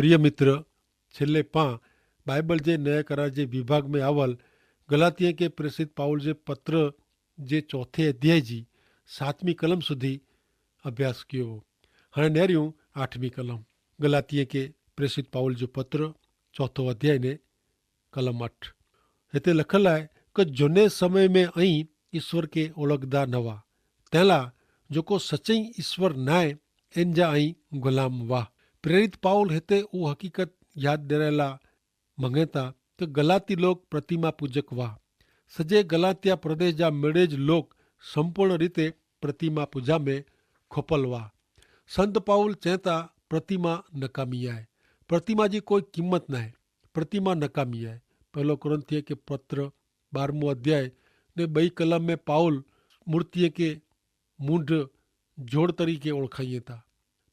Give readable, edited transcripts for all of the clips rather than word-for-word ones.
प्रिय मित्र, छेल्ले बाइबल जे नए करार जे विभाग में आवल गलातिया के प्रेषित पाउल जे पत्र जे चौथे अध्याय जी 7वीं कलम सुधी अभ्यास कियो। हाँ नेरियूं 8वीं कलम गलातिया के प्रेषित पाउल जो पत्र चौथो अध्याय ने कलम 8 हिते लखल है कि जुने समय में अई ईश्वर के ओळखदा नवा तेला जो को सच्चई ईश्वर नाए इन जा अई गुलाम वाह। प्रेरित पाउल हिते वो हकीकत याद दिलायला मंगे था कि गलाती लोग प्रतिमा पूजक वाह। सजे गलातिया प्रदेश जा मिड़ेज लोग संपूर्ण रीते प्रतिमा पूजा में खोपल वाह। संत पाउल चेता प्रतिमा नकामी है, प्रतिमा जी कोई कीमत ना है, प्रतिमा नकामी है। पहलो कुरिन्थियों के पत्र 12वां अध्याय ने 2 कलम में पाउल मूर्ति के मूंढ जोड़ तरीके ओळखाइए था।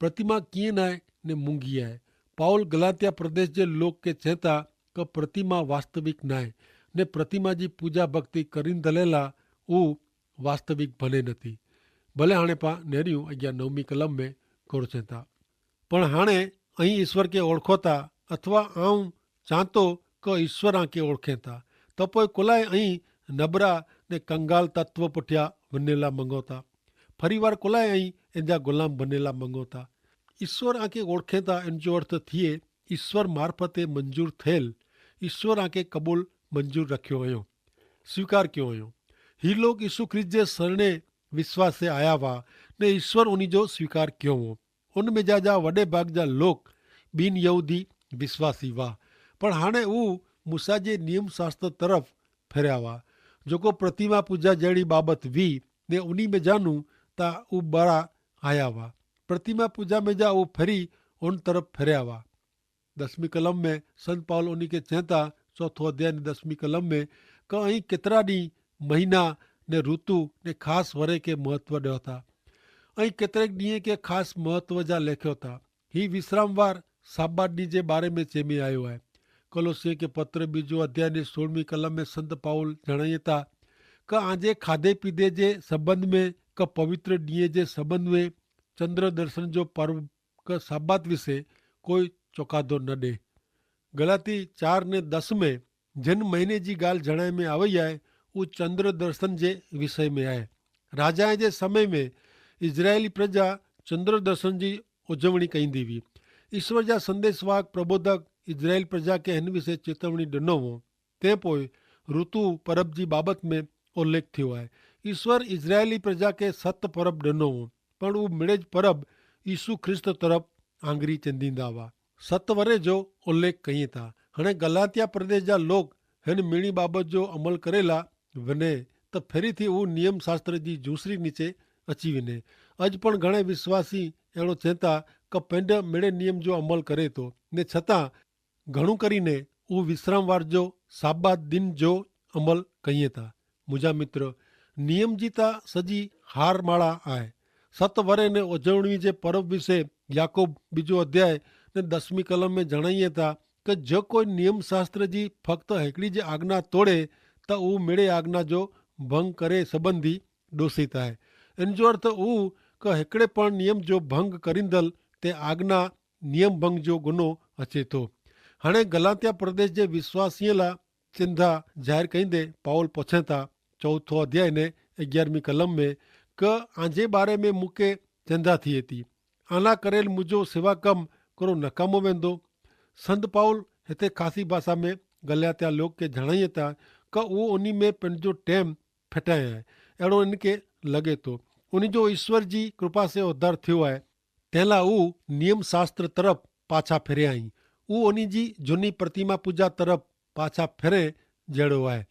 प्रतिमा किए ना है ने मूंगी है। पाउल गलातिया प्रदेश जे लोग के चेता कि प्रतिमा वास्तविक ना है ने प्रतिमा जी पूजा भक्ति करीन दलेला ऊ वास्तविक बने नथी। भले हाणे पा नेरियूं अग्या 9वीं कलम में कोर चेता पण हाणे अहीं ईश्वर के ओळखो था अथवा आऊं चाहतो कि ईश्वर आके ओळखे था तो पोइ कुलाए अहीं नबरा ने कंगाल तत्व पुठिया वनेला मंगो था। फरी वार कुलाए अहीं इंजा गुलाम बनेला मंगो था। ईश्वर आके ओळखे था इन जो अर्थ थिए ईश्वर मार्फते मंजूर थियल ईश्वर आके कबूल मंजूर रखियो हुयो, स्वीकार कियो हुयो। ही लोग यीशु ख्रिस्त जे शरणे विश्वास से आया हुआ ने ईश्वर उन्हीं जो स्वीकार कियो हो। उनमें जा वडे भाग जा लोग बिन यहूदी विश्वासी हुआ पर हाणे वो मूसा जे नियम शास्त्र तरफ फेरिया हुआ जो को प्रतिमा पूजा जड़ी बाबत वी ने उन्हीं में जानू ता वो बड़ा आया हुआ। प्रतिमा पूजा में जा वो फेरी उन तरफ फेरिया हुआ। 10वीं कलम में संत पाउल उन्हीं के चेता चौथो अध्याय 10वीं कलम में कहीं केतरा डी महीना ने ऋतु ने खास वरे के महत्व ॾियो था। ऐं केतिरेक ॾींहं के खास महत्व जा लेखियो था। ही विश्रामवार साबात ॾींहं जे बारे में चेमी आयो है। कोलोसिए के पत्र 2 अध्याय ने 16वीं कलम में संत पाउल जणाइए था कि आजे खाधे पीधे जे संबंध में क पवित्र ॾींहं जे संबंध में चंद्र दर्शन जो पर्व क साबात विषय कोई चौकादो न ॾे। गलाती 4 ने 10 में जिन महीने जी ॻाल्हि जणाए में आवई आहे वो चंद्र दर्शन जे विषय में आहे। राजाए जे समय में इज़राइली प्रजा चंद्र दर्शन जी उजवणी कईंदी हुई। ईश्वर जा संदेशवाहक प्रबोधक इज़राइल प्रजा के हिन विषय चेतवणी ॾिनो हो। तंहिं पोइ ऋतु परब जी बाबत में उल्लेख थियो आहे। ईश्वर इज़राइली प्रजा के 7 परब ॾिनो हो पर वो मिड़ेज परब यीशु ख्रिस्त तरफ आंगरी चंदींदा हुआ। 7 वरे जो उल्लेख कई था। हाणे गलातिया प्रदेश जा लोग हिन मिणी बाबत जो अमल करेला वने त फेरी थी वो नियम शास्त्र जी जूसरी नीचे अची वञे। अॼु पण घणे विश्वासी अहिड़ो चेता कि पंहिंज मिड़े नियम जो अमल करे थो ने छतां घणो करीने वो विश्रामवार जो साबात दिन जो अमल कईए था। मुंहिंजा मित्र, नियम जी ता सजी हार माड़ा आहे। 7 वरे ने उजवणी जे पर्व विषय याकूब 2 अध्याय ने 10वीं कलम में जणाइए था कि जो कोई नियम शास्त्र जी फक्त हिकिड़ी जे आज्ञा तोड़े त वो मिड़े आज्ञा जो भंग करे संबंधी दोषित आहे। इन जो अर्थ वो कि हिकिड़े पण नियम जो भंग करींदल ते आज्ञा नियम भंग जो गुनो अचे थो। हाणे गलातिया प्रदेश जे विश्वासीअ ला चिंता ज़ाहिर कईंदे पाउल पुछे था 4 अध्याय ने 11वीं कलम में कि आजे बारे में मूंखे चिंता थिए थी, आना करेल मुंहिंजो सेवा कम करो नकामो वेंदो। संत पाउल हिते ख़ासी भाषा में गलातिया लोग के जणाइए था कि वो उन्हीं में पंहिंजो टाइम फिटाए आहे। अहिड़ो इनके लगे थो उन्हीं जो ईश्वर जी कृपा से उद्धार थियो आहे। तंहिंला वो नियम शास्त्र तरफ पाछा फिरिया आहीं। वो उन्हीं जी झूनी प्रतिमा पूजा तरफ पाछा फिरे जहिड़ो आहे।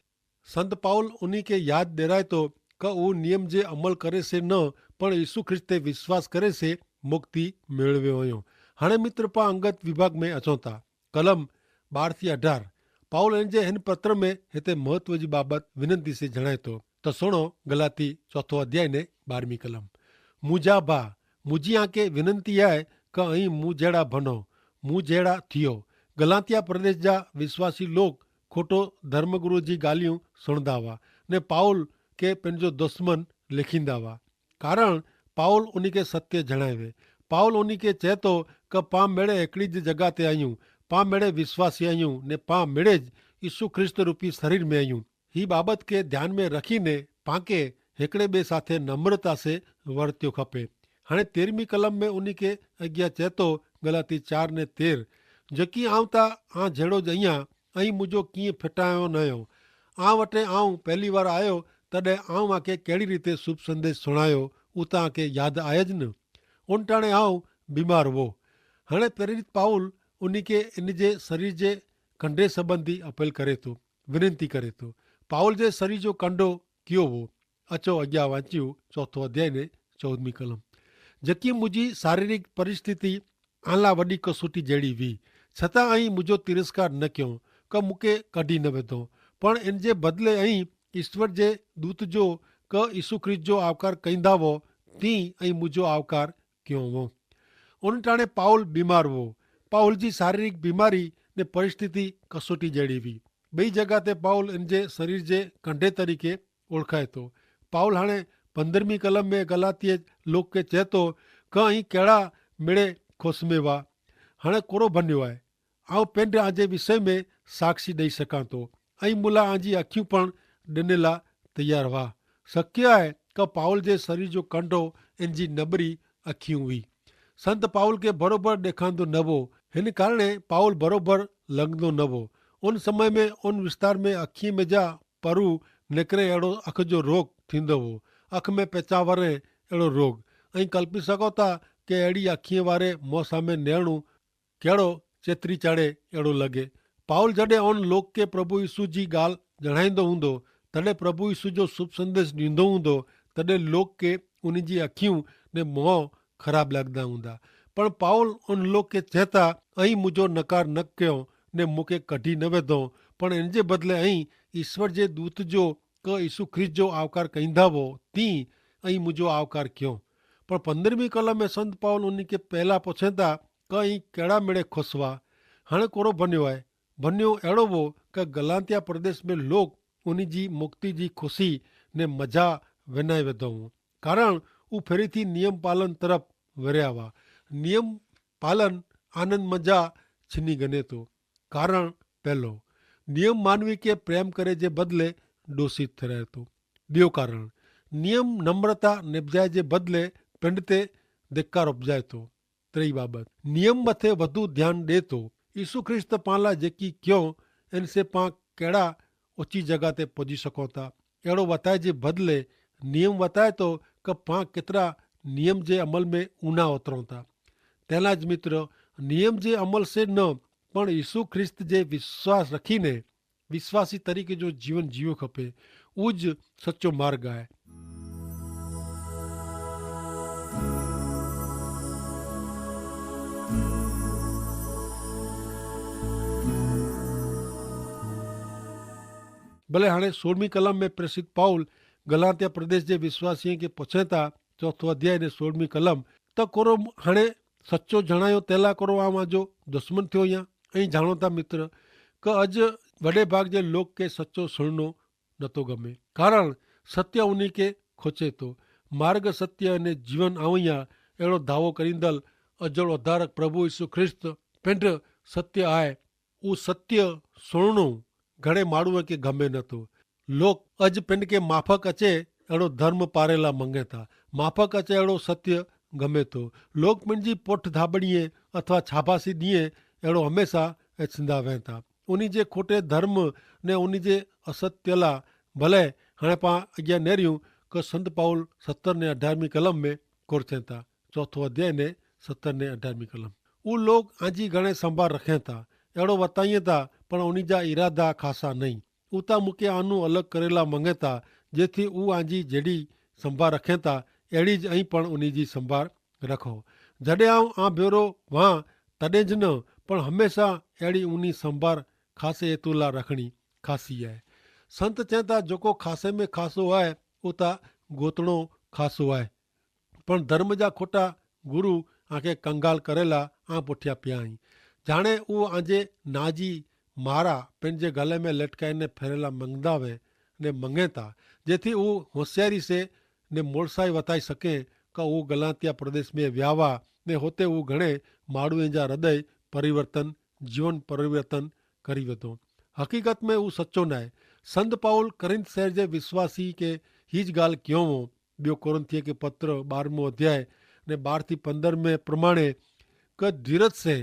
संत पाउल उन्हीं के याद ॾिराए थो कि वो नियम जे अमल करे से न पण यीशु ख्रिस्त ते विश्वास करे से मुक्ति मेळवियो हुयो। हाणे मित्र पा अंगत विभाग में अचूं था। कलम 12 થી 18 पाउल इन जे हिन पत्र में हिते महत्व जी बाबत विनंती से जणाए थो तो सुनो। गलाती 4 अध्याय ने 12वीं कलम। मुंहिंजा भाउ, मुंहिंजी आंखे विनंती आहे कि अहीं मूं जहिड़ा बनो, मूं जहिड़ा थियो। गलातिया प्रदेश जा विश्वासी लोग खोटो धर्मगुरु जी ॻाल्हियूं सुणंदा हुआ ने पाउल के पंहिंजो दुश्मन लिखींदा हुआ। कारण पाउल उन्हीं के सत्य जणाए वे। पाउल उन्ही खे चए थो कि पाण मेड़े हिकिड़ी ज जॻह ते आहियूं, पाण मेड़े विश्वासी आहियूं ने पाण मेड़े ज ईसु ख्रिस्त रूपी शरीर में आहियूं। ही बाबत खे ध्यान में रखीने पांखे हिकिड़े ॿिए साथे नम्रता से वर्तियो खपे। हाणे 13वीं कलम में उन्ही खे अॻियां चए थो गलाती 4:13, जेकी आऊं त आ जहिड़ो ज आहियां ऐं मुंहिंजो कीअं फिटायो न आहियो। आ वटि आऊं पहिली बार आयो तॾहिं आऊं मूंखे कहिड़ी रीते शुभ संदेश सुणायो, उहो तव्हांखे यादि आहे ज न। उन टाणे आऊं बीमार हुओ। हाणे प्रेरित पाउल उन्ही खे इन जे शरीर जे कंडे संबंधी अपील करे थो, विनती करे थो। पाउल जे शरीर जो कंडो कीअं हो? अचो अॻियां वाचियूं 4 अध्याय ने 14वीं कलम। जेकी मुंहिंजी शारीरिक परिस्थिति आला वॾी कसोटी जहिड़ी हुई, छतां ऐं मुंहिंजो तिरस्कार न कयो क मूंखे कढी न विधो, पण इन जे बदिले ऐं ईश्वर जे दूत जो क यीशु ख्रिस्त जो आवकार कंदा हो तीअं ऐं मुंहिंजो आवकार कयो हो। उन टाणे पाउल बीमार हो। पाउल जी शारीरिक बीमारी ने परिस्थिति कसोटी जहिड़ी हुई। ॿई जॻह ते पाउल इन जे शरीर जे कंडे तरीक़े ओळखाए थो। पाउल हाणे 15वीं कलम में गलातीअ लोक खे चए थो क ऐं कहिड़ा मिड़े खुस में हुआ। हाणे कोड़ो बनियो आहे। आउं पंहिंजे आजे विषय में साक्षी ॾेई सघां थो ऐं मुला आजी अखियूं पण ॾिने लाइ तयारु हुआ। शक्य आहे क पाउल जे शरीर जो कंडो इन जी नबरी अखियूं हुई। संत पाउल खे बरोबरु ॾेखारींदो न हो, हिन कारणे पाउल बरोबरु लंघंदो न हो। उन समय में उन विस्तार में अखीअ में जा परू निकिरे अहिड़ो अख जो रोग थींदो हो। अख में पेचा वरे अहिड़ो रोग। ऐं कल्पी सघो था कि अहिड़ी अखीअ वारे मुंहं साम्हूं निहरणु कहिड़ो चेतरी चढ़े अहिड़ो लॻे। पाउल जॾहिं उन लोक खे प्रभु यीशु जी ॻाल्हि ॼाणाईंदो हूंदो, तॾहिं प्रभु यीशु जो शुभ संदेश ॾींदो हूंदो, तॾहिं लोक खे उन जी अखियूं ने मुंहं ख़राबु लॻंदा हूंदा। पण पाउल उन लोक खे चए था ऐं मुंहिंजो नकार न कयो ने मूंखे कढी न विधो, पण इन जे बदिले ऐं ईश्वर जे दूत जो क यीशु ख्रिस्त जो आवकार कंदा हो तीअं ऐं मुंहिंजो आवकार कयो। पर 15वीं कलम में संत पाउल उन खे पहिला पुछनि था क ऐं कहिड़ा मिड़े खुश हुआ। हाणे कोड़ो बनियो आहे। बनियो अहिड़ो हो क गलातिया प्रदेश में लोग उन जी मुक्ति जी ख़ुशी ने मज़ा विनाए विधो हो, कारण हू फेरी थी नियम पालन तरफ़ विरिया हुआ। नियम पालन आनंद मज़ा छिनी गने थो। कारण पहलो, नियम मानवी खे प्रेम करे जे बदिले दोषित ठहिराए थो। ॿियो कारण, नियम नम्रता निभाए जे बदिले पिंड ते धिक्कार उपजाए थो। टी बाबति, नियम मथे वधू ध्यानु ॾिए थो। यीशु ख्रिस्त पाण लाइ जेकी कयो इन से पाण कहिड़ा ऊची जॻह ते पुॼी सघूं था, अहिड़ो वताए जे बदिले नियम वताए थो कि पाण केतिरा नियम जे अमल में ऊना उतरूं था। तंहिंलाइ मित्र, नियम जे अमल से न पण यीशु ख्रिस्त जे विश्वास रखीने विश्वासी तरीक़े जो जीवन जीव खपे। उहो ज सचो मार्ग आहे। भले हाणे 16वीं कलम में प्रसिद्ध पाउल गलातिया प्रदेश जे विश्वासियों खे पुछे था 4 अध्याय ने 16वीं कलम त कोरो हाणे सचो जणायो तेला कोरो आवां जो दुश्मन थियो या। ऐं जाणो था मित्र क अॼु वॾे भाग जे लोक खे सचो सुणनो नथो गमे, कारण सत्य उन्ही खे खोचे थो। मार्ग सत्य अने जीवन आऊं ई आहे, अहिड़ो दावो करींदल अजोड़ उद्धारक प्रभु यीशु ख्रिस्त पिंड सत्य आहे। उहो सत्य सुणनो घणे माण्हूअ खे गमे नथो। लोक अॼु पिंड खे माफ़क अचे अहिड़ो धर्म पारे लाइ मंगे था, माफ़क अचे अहिड़ो सत्य गमे थो। लोक मुंहिंजी पुठ धाबड़ीअ अथवा छापासी ॾींहं अहिड़ो हमेशह एचंदा वहनि था। उन जे खोटे धर्म ने उन जे असत्य लाइ भले हाणे पाण अॻियां नेरियूं क संत पाउल 17 ने 18वीं कलम में कोर थियनि था। 4 अध्याय ने 17 ने 18वीं कलम। उहे लोग आजी घणे संभाल रखनि था, अहिड़ो वताइनि था, पर उन जा इरादा ख़ासा नहीं। उ त मूंखे आनू अलॻि करे लाइ मंगे था, जेथी उहो आजी जहिड़ी संभाल रखनि था अहिड़ी ज ऐं पण उन जी संभाल रखो। जॾहिं आऊं भेरो वां तॾहिं ज न, पण हमेशह अहिड़ी उन संभाल ख़ासे हेतु लाइ रखणी ख़ासी आहे। संत चवनि था जेको ख़ासे में ख़ासो आहे उहो त गोतणो ख़ासो आहे, पण धर्म जा खोटा गुरू आखे कंगाल करे लाइ पुठियां पिया आहीं। जाणे उहो आजे नाजी मारा पंहिंजे गले में लटकाईने फेरेला मंगदा वे ने मंगे था, जेथी उहो होशियारी से ने मोड़साई वताई सके का वो गलातिया प्रदेश में व्यावा ने होते वो घणे माण्हुनि जा हृदय परिवर्तन जीवन परिवर्तन करी वतो। हकीकत में वो सच्चो न आहे। संत पाउल करिंथ शहर जे विश्वासी के हीज ॻाल्हि कयो हो। ॿियो कोरिन्थिय के पत्र 12 अध्याय ने 12-15 में प्रमाणे क धीरज से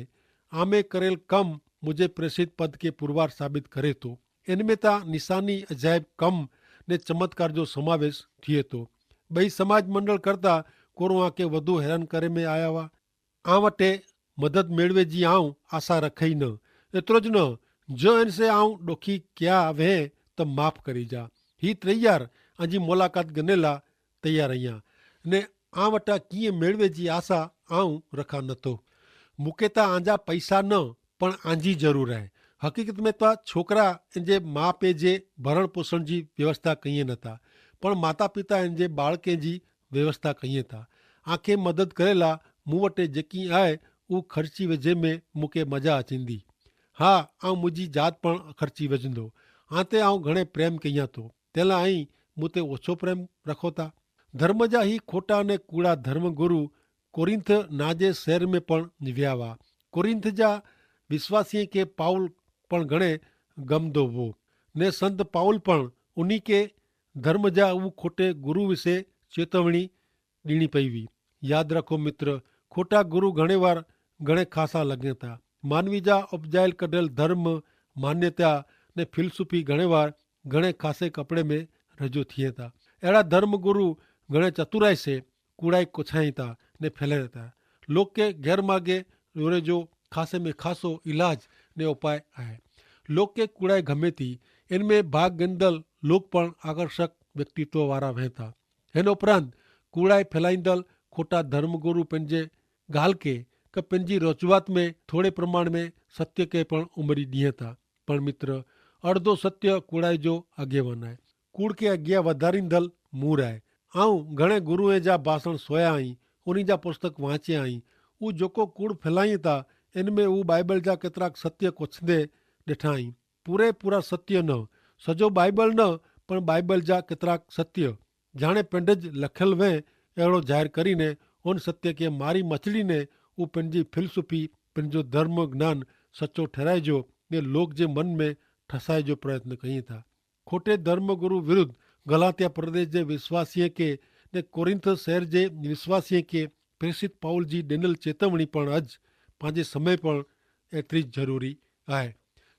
आमे करेल कम मुझे प्रेषित पद के पुरवार साबित करे तो। इनमें ता निशानी अजायब कम ने चमत्कार जो समावेश थिए तो। बई समाज मंडल करता कोरो आके वधु हैरान करे में आया हुआ। आ वटे मदद मेळवे जी आऊं आशा रखई न। एतिरो ज न जो इनसे आऊं डोखी क्या वे त माफ़ करी जा। ही तैयार अजी मुलाकात गनेला तैयार आहियां ने आ वटा कीअं मेळवे जी आशा आऊं रखा नथो। मूंखे त आंजा पैसा न पण आंजी ज़रूर आहे। हकीकत में त छोकरा इनजे माउ पीउ जे भरण पोषण जी व्यवस्था कईं नथा पण माता पिता इनजे बाळके जी व्यवस्था कईं था। आंखे मदद करेला मूं वटि जेकी आहे उहो ख़र्ची विझे में मूंखे मज़ा अचींदी। हा ऐं मुंहिंजी जात पण ख़र्ची विझंदो। हां ते आऊं घणे प्रेम कयां थो तेला आई मूं ते ओछो प्रेम रखो था। धर्म जा ही खोटा ने कूड़ा धर्म गुरु कोरिन्थ नाजे शहर में पण विया हुआ। कोरिन्थ जा विश्वासी के पाउल पण घणे गमदो हो ने संत पाउल पण उन्हीं के धर्म जा उहो खोटे गुरु विषे चेतवणी ॾिनी पई हुई। यादि रखो मित्र, खोटा गुरु घणे वार घणे ख़ासा लॻनि था। मानवी जा उपजायल कढियल धर्म मान्यता ने फिलसुफी घणे वार घणे ख़ासे कपिड़े में रजो थिए था। अहिड़ा धर्म गुरु घणे चतुराई से कूड़ाई कुछाई था ने फैलाइनि था। लोक के गैर मार्गे रोरे जो खासे में खासो इलाज ने उपाय आहे। लोक के कूड़ाई गमे थी। इनमें भाग गिनदल लोग पण आकर्षक व्यक्तित्व वारा वह था। हिन उपरांत कूड़ाई फैलाईंदल खोटा धर्मगुरु पंहिंजे ॻाल्हि के क पंहिंजी रजूआत में थोड़े प्रमाण में सत्य के पण उमरी ॾिए था। पण मित्र, अर्धो सत्य कूड़ाई जो अॻेवन आहे। कूड़ के अॻियां वधारींदल मूर आहे। आऊं घणे गुरुअ जा भाषण सोया आहीं, उन्हीं जा पुस्तक वाचिया आहीं। उहो जेको कूड़ फैलाईं था इनमें उहो बाइबल जा केतिरा सत्य कुछंदे ॾिठा आहीं। पूरा सत्य न, सॼो बाइबल न पण बाइबल जा केतिरा सत्य जाणे पिंड लखियल वे अहिड़ो ज़ाहिर करीने उन सत्य के मारी मछलीने उहो पंहिंजी फिलसुफी पंहिंजो धर्म ज्ञान सचो ठहिराइजो ने लोक जे मन में ठसाए जो प्रयत्न कई था। खोटे धर्म गुरु विरुद्ध गलातिया प्रदेश जे विश्वासीअ के ने कोरिन्थ शहर जे विश्वासीअ के प्रेषित पाउल जी ॾिनल चेतवणी पण अॼु पंहिंजे समय पण एतिरी ज़रूरी आहे।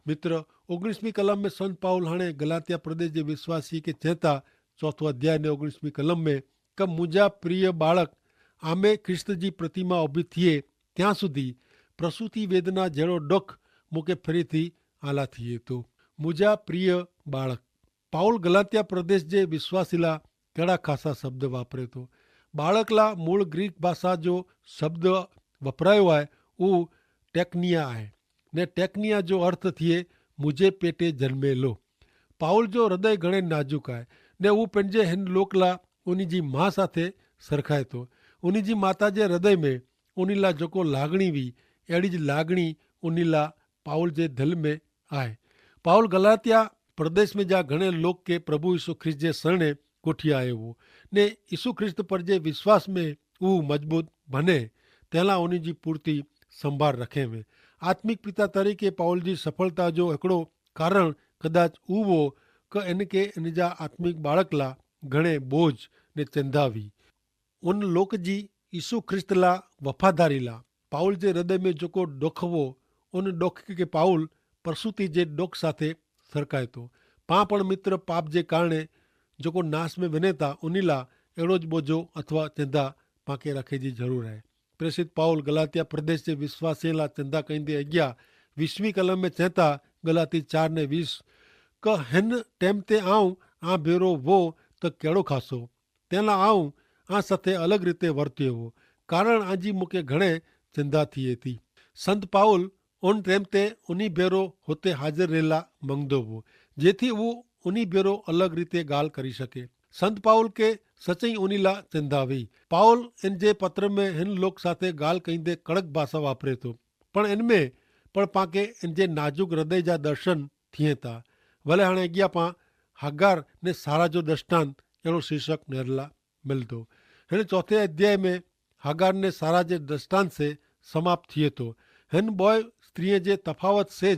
मित्र, 19वीं कलम में संत पाउल हाणे गलातिया प्रदेश जे विश्वासी के चेता 4 अध्याय ने 19वीं कलम में क मुंहिंजा प्रिय बाळक आमे ख्रिस्त जी प्रतिमा उभी थिए ત્યાં સુધી પ્રસૂતિ વેદના જેવો ડુખ મૂકે ફરીથી આલા થઈએ તો। મુજા પ્રિય બાળક પાઉલ ગલાતિયા પ્રદેશ જે વિશ્વાસીલા કેડા ખાસા શબ્દ વાપરે તો। બાળકલા મૂળ ગ્રીક ભાષા જો શબ્દ વપરાયો आहे उहो टेक्निया आहे ने टेक्निया जो अर्थ थिए मुझे पेटे जन्मेलो। पाउल जो हृदय घणे नाजुक आहे ने उहो पंहिंजे हिन लोक ला उन जी मां साथे सरखाए थो। उन जी माता जे हृदय में उन ला जेको लागणी हुई अहिड़ी ज लागणी उन ला पाउल जे दिलि में आहे। पाउल गलातिया प्रदेश में जा घणे लोग के प्रभु यीशु ख्रिस्त जे शरणे कोठी आयो हो ने यीशु ख्रिस्त पर जे विश्वास में उहो मजबूत बने तेला उन जी पूर्ति संभाल रखे में। आत्मिक पिता तरीके पाउल जी सफलता जो हिकिड़ो कारण कदाच उहो हो क इनके इन जा आत्मिक बाळक ला घणे बोझ ने चिंता हुई। उन लोक जी यीशु ख्रिस्त ला वफ़ादारी ला पाउल जे हृदय में जेको डुख हो उन डुख के पाउल प्रसूति जे डुख साथे सरकाए थो। पाण पण मित्र पाप जे कारणे जेको नाश में वञे था उन ला अहिड़ो ज बोझो अथवा चिंता पाके रखे जी ज़रूरु आहे। प्रेषित पाउल गलातिया प्रदेश जे विश्वासीअ ला चिंता कंदे अॻियां 20वीं कलम में चए था गलाती 4 ने 20 क हिन टाइम ते आऊं आ भेरो वो त कहिड़ो खासो तेला आऊं आ साथे अलग रीते वर्तियो हो कारण आजी मूंखे घणे चिंता थिए थी। संत पाउल उन टाइम ते उन्हीं भेरो हुते हाज़िर रहेला मंगदो हो जेथी वो उन्हीं भेरो अलग रीते ॻाल्हि करी सके। संत पाउल के सचई उन ला चिंता हुई। पाउल इन जे पत्र में हिन लोक साथे ॻाल्हि कंदे कड़क भाषा वापरे थो पण इनमें पण पाके इन जे नाजुक हृदय जा दर्शन थिए था। भले हाणे अॻियां पां हगार ने सारा जो दृष्टांत अहिड़ो शीर्षक नेरला मिलंदो। हिन चौथे अध्याय में हागार ने सारा जे दृष्टांत से समाप्त थिए थो। हिन बॉय स्त्रीअ जे तफ़ावत से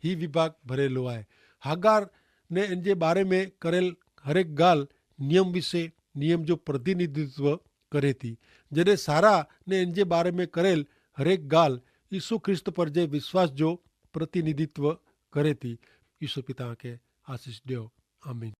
ही विभाग भरेलो आहे। हागार ने इन जे बारे में करेल हरेक ॻाल्हि नियम विषय नियम जो प्रतिनिधित्व करे थी, जॾहिं सारा ने इन जे बारे में करेल हरेक ॻाल्हि यीशु ख्रिस्त पर जे विश्वास जो प्रतिनिधित्व करे थी। यीशु पिता खे आशीष ॾियो। आमीन।